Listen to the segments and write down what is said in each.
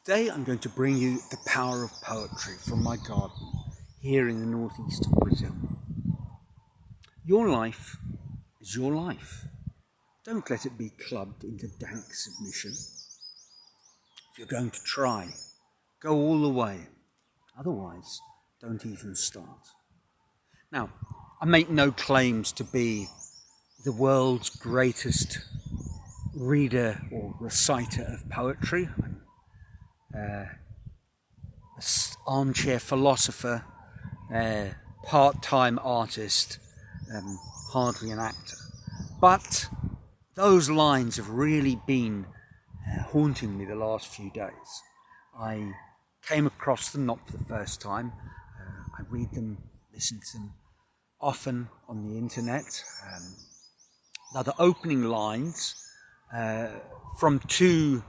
Today I'm going to bring you the power of poetry from my garden here in the northeast of Brazil. Your life is your life. Don't let it be clubbed into dank submission. If you're going to try, go all the way. Otherwise, don't even start. Now, I make no claims to be the world's greatest reader or reciter of poetry. I'm an armchair philosopher, part-time artist, hardly an actor. But those lines have really been haunting me the last few days. I came across them not for the first time. I read them, listen to them often on the internet. Now the opening lines from two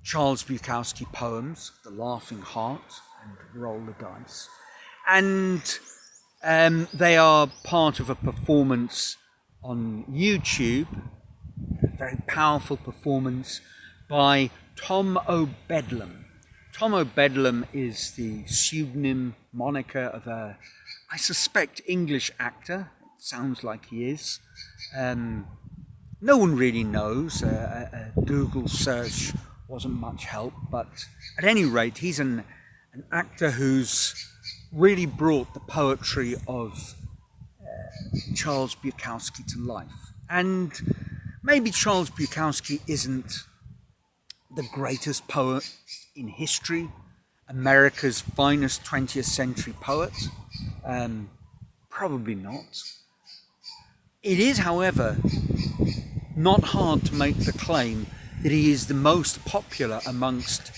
Charles Bukowski poems, The Laughing Heart and Roll the Dice. And they are part of a performance on YouTube, a very powerful performance by Tom O'Bedlam. Tom O'Bedlam is the pseudonym, moniker of a, I suspect, English actor. It sounds like he is. No one really knows. A Google search wasn't much help, but at any rate, he's an actor who's really brought the poetry of Charles Bukowski to life. And maybe Charles Bukowski isn't the greatest poet in history, America's finest 20th century poet. Probably not. It is, however, not hard to make the claim that he is the most popular amongst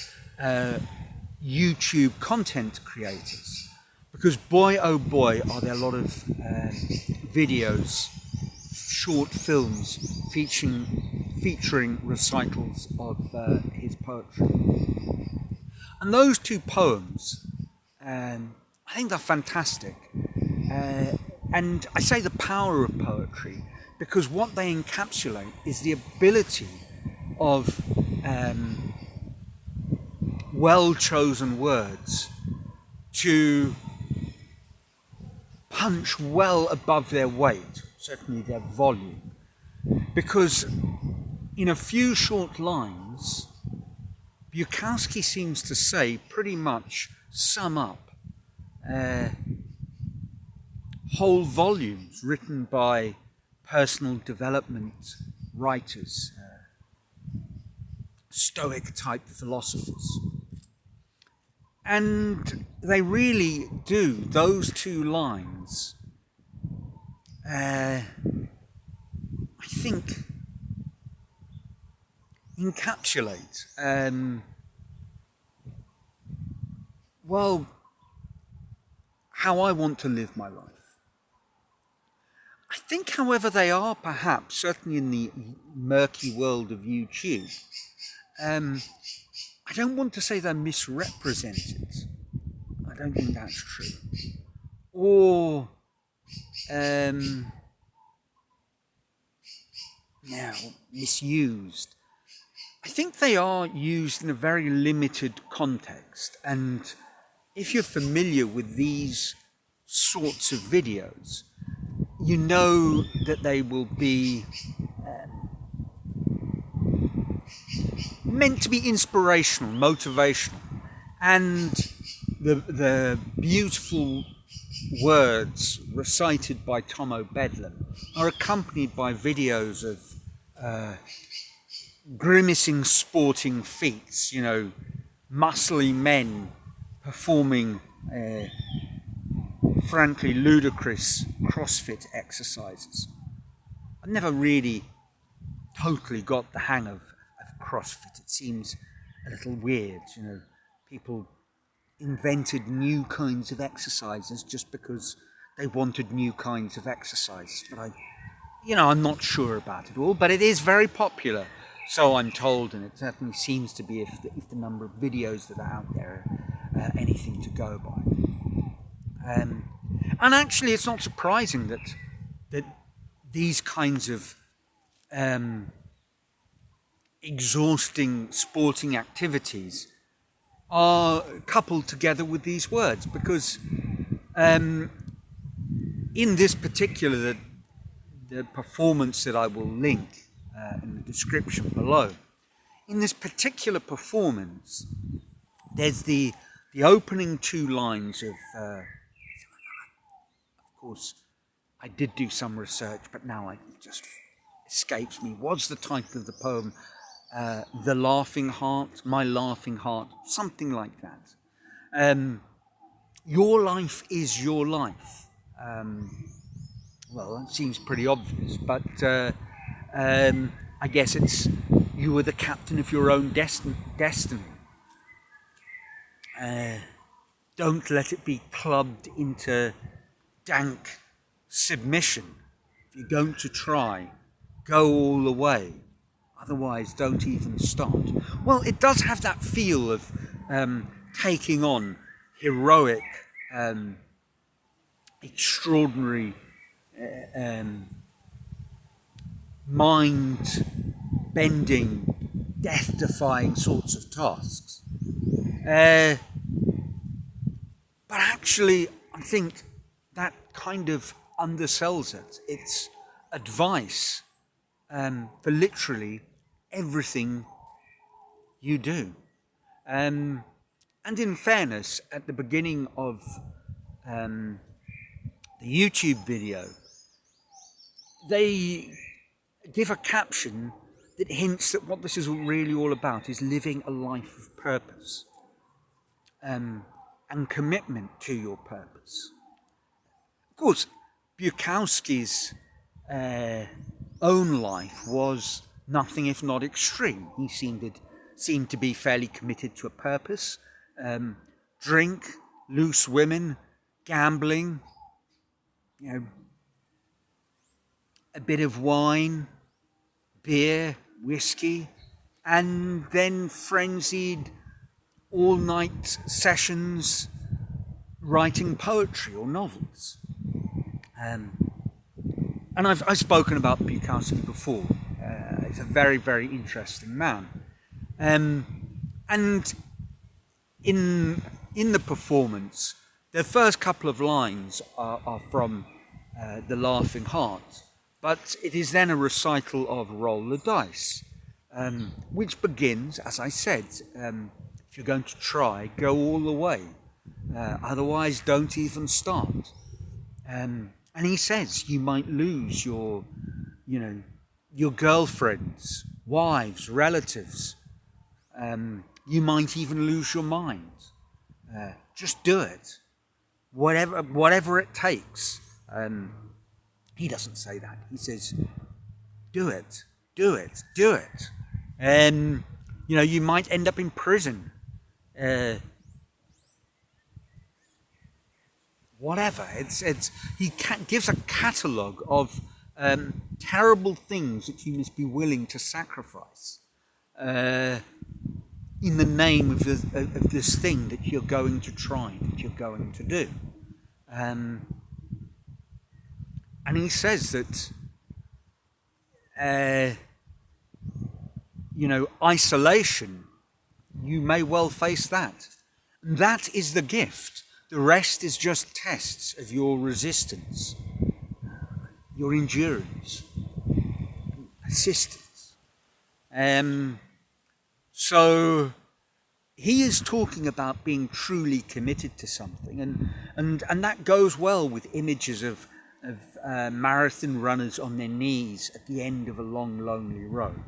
YouTube content creators. Because boy oh boy are there a lot of videos, short films featuring recitals of his poetry. And those two poems, I think they're fantastic. And I say the power of poetry because what they encapsulate is the ability of well-chosen words to punch well above their weight, certainly their volume, because in a few short lines, Bukowski seems to say, pretty much sum up whole volumes written by personal development writers, Stoic type philosophers. And they really do, those two lines, I think, encapsulate, how I want to live my life. I think, however, they are perhaps, certainly in the murky world of YouTube, I don't want to say they're misrepresented. I don't think that's true. Or, misused. I think they are used in a very limited context. And if you're familiar with these sorts of videos, you know that they will be meant to be inspirational, motivational, and the beautiful words recited by Tom O'Bedlam are accompanied by videos of grimacing sporting feats, muscly men performing frankly ludicrous CrossFit exercises. I've never really totally got the hang of CrossFit. It seems a little weird, people invented new kinds of exercises just because they wanted new kinds of exercise. But I'm not sure about it all, but it is very popular, so I'm told, and it certainly seems to be if the number of videos that are out there are anything to go by. And actually, it's not surprising that these kinds of exhausting sporting activities are coupled together with these words, because in this particular, the performance that I will link in the description below, in this particular performance, there's the opening two lines of course, I did do some research, but now it just escapes me. What's the title of the poem? The Laughing Heart, My Laughing Heart, something like that. Your life is your life. Well, that seems pretty obvious, but I guess it's you were the captain of your own destiny. Don't let it be clubbed into dank submission. If you're going to try, go all the way. Otherwise, don't even start. Well, it does have that feel of taking on heroic, extraordinary, mind-bending, death-defying sorts of tasks. But actually, I think that kind of undersells it. It's advice for literally everything you do. And in fairness, at the beginning of the YouTube video, they give a caption that hints that what this is really all about is living a life of purpose and commitment to your purpose. Of course, Bukowski's own life was nothing if not extreme. He seemed to be fairly committed to a purpose. Drink, loose women, gambling, a bit of wine, beer, whiskey, and then frenzied all-night sessions writing poetry or novels. And I've spoken about Bukowski before. He's a very, very interesting man. And in the performance, the first couple of lines are from The Laughing Heart, but it is then a recital of Roll the Dice, which begins, as I said, if you're going to try, go all the way. Otherwise, don't even start. And he says you might lose your girlfriends, wives, relatives. You might even lose your mind. Just do it, whatever it takes. He doesn't say that. He says, do it. And you might end up in prison. Whatever. He gives a catalogue of terrible things that you must be willing to sacrifice in the name of this thing that you're going to try, that you're going to do. And he says that isolation, you may well face that. And that is the gift. The rest is just tests of your resistance, your endurance, persistence. So he is talking about being truly committed to something, and that goes well with images of marathon runners on their knees at the end of a long, lonely road.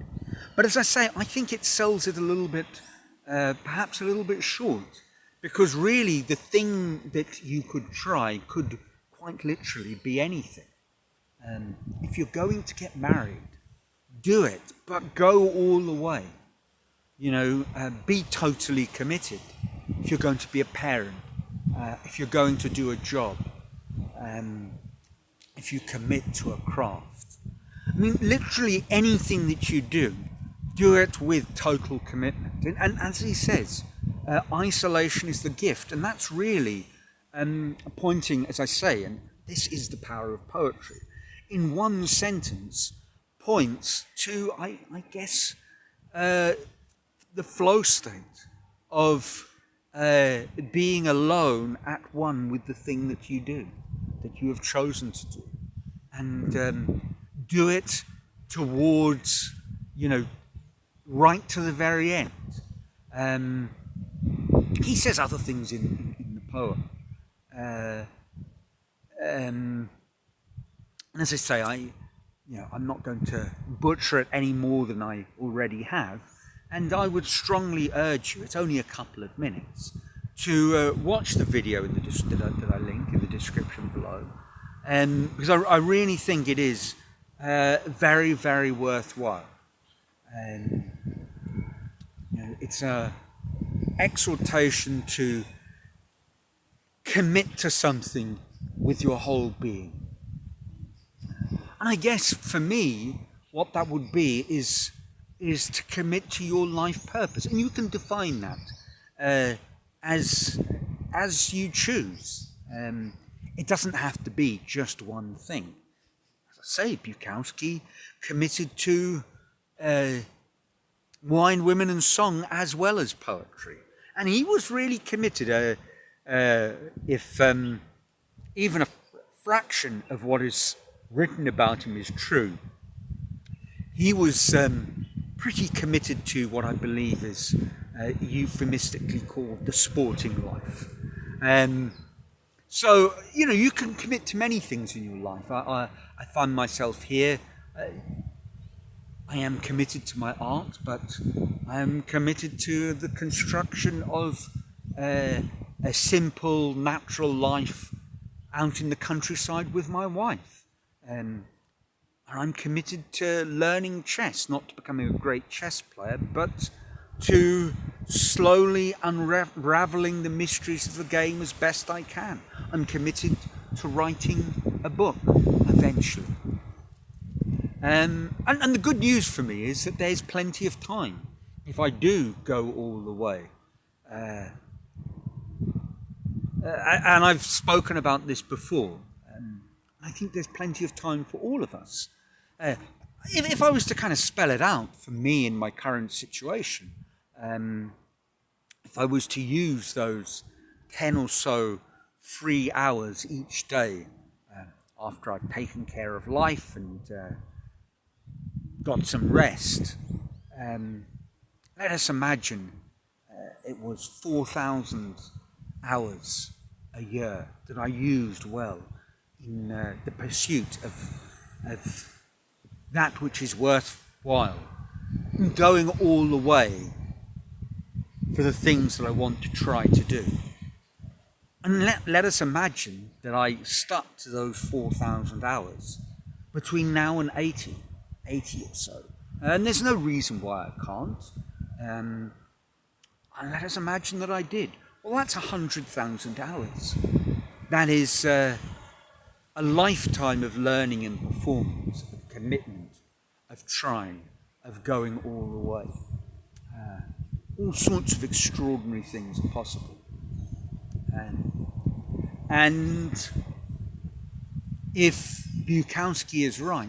But as I say, I think it sells it a little bit, perhaps a little bit short, because really the thing that you could try could quite literally be anything. If you're going to get married, do it, but go all the way. Be totally committed. If you're going to be a parent, if you're going to do a job, if you commit to a craft. I mean, literally anything that you do it with total commitment. And as he says, isolation is the gift. And that's really pointing, as I say, and this is the power of poetry, in one sentence points to, I guess, the flow state of being alone at one with the thing that you do, that you have chosen to do, and do it towards, right to the very end. He says other things in the poem. And as I say, I'm not going to butcher it any more than I already have. And I would strongly urge you, it's only a couple of minutes, to watch the video that I link in the description below. Because I really think it is very, very worthwhile. It's an exhortation to commit to something with your whole being. And I guess for me, what that would be is to commit to your life purpose. And you can define that as you choose. It doesn't have to be just one thing. As I say, Bukowski committed to wine, women and song as well as poetry. And he was really committed. If even a fraction of what is written about him is true, he was pretty committed to what I believe is euphemistically called the sporting life. So, you can commit to many things in your life. I find myself here. I am committed to my art, but I am committed to the construction of a simple, natural life out in the countryside with my wife. And I'm committed to learning chess, not to becoming a great chess player, but to slowly unraveling the mysteries of the game as best I can. I'm committed to writing a book eventually. And the good news for me is that there's plenty of time if I do go all the way. And I've spoken about this before. I think there's plenty of time for all of us. If I was to kind of spell it out for me in my current situation, if I was to use those 10 or so free hours each day after I'd taken care of life and got some rest, let us imagine it was 4,000 hours a year that I used well in the pursuit of that which is worthwhile, going all the way for the things that I want to try to do. And let us imagine that I stuck to those 4,000 hours between now and 80 or so. And there's no reason why I can't. And let us imagine that I did. Well, that's 100,000 hours. That is a lifetime of learning and performance, of commitment, of trying, of going all the way. All sorts of extraordinary things are possible. And if Bukowski is right,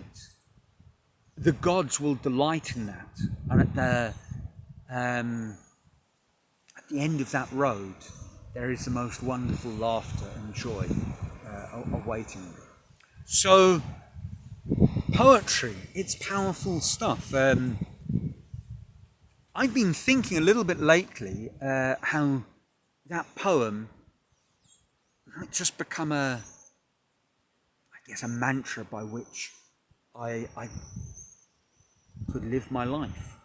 the gods will delight in that. And at the end of that road, there is the most wonderful laughter and joy awaiting. So, poetry, it's powerful stuff. I've been thinking a little bit lately how that poem might just become a mantra by which I could live my life.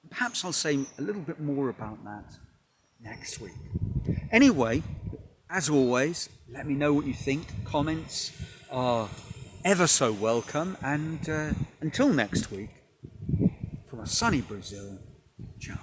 Perhaps I'll say a little bit more about that next week. Anyway, as always, let me know what you think. Comments are ever so welcome. And until next week, from a sunny Brazil, ciao.